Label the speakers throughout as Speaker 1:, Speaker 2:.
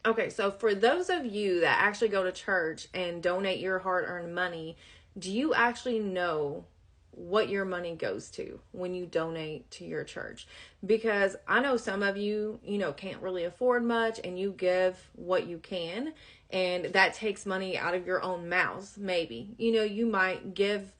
Speaker 1: Okay, so for those of you that actually go to church and donate your hard-earned money, do you actually know what your money goes to when you donate to your church? Because I know some of you, can't really afford much and you give what you can, and that takes money out of your own mouths, maybe. You might give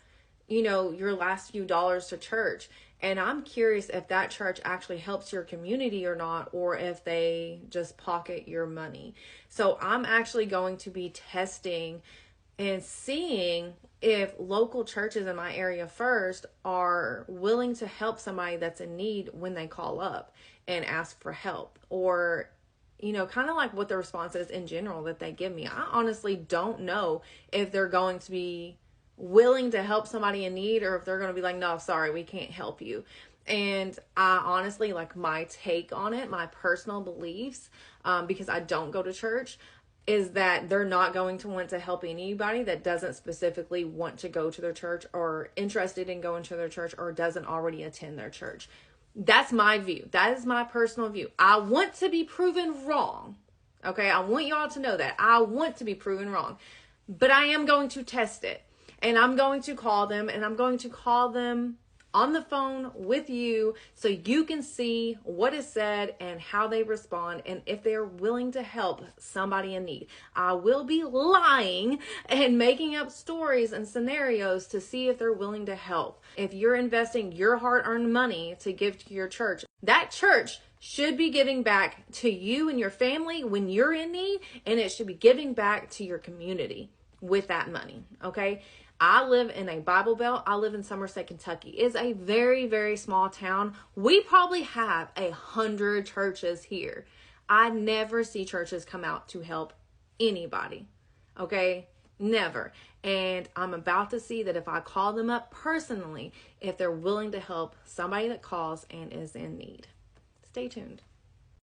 Speaker 1: your last few dollars to church. And I'm curious if that church actually helps your community or not, or if they just pocket your money. So I'm actually going to be testing and seeing if local churches in my area first are willing to help somebody that's in need when they call up and ask for help, or kind of like what the response is in general that they give me. I honestly don't know if they're going to be willing to help somebody in need, or if they're going to be like, no, sorry, we can't help you. And I honestly, like, my take on it, my personal beliefs, because I don't go to church, is that they're not going to want to help anybody that doesn't specifically want to go to their church, or interested in going to their church, or doesn't already attend their church. That's my view. That is my personal view. I want to be proven wrong. Okay, I want y'all to know that. I want to be proven wrong. But I am going to test it. And I'm going to call them, and I'm going to call them on the phone with you so you can see what is said and how they respond, and if they're willing to help somebody in need. I will be lying and making up stories and scenarios to see if they're willing to help. If you're investing your hard-earned money to give to your church, that church should be giving back to you and your family when you're in need, and it should be giving back to your community with that money, okay? I live in a Bible Belt. I live in Somerset, Kentucky. It's a very, very small town. We probably have 100 churches here. I never see churches come out to help anybody, okay? Never. And I'm about to see that if I call them up personally, if they're willing to help somebody that calls and is in need. Stay tuned.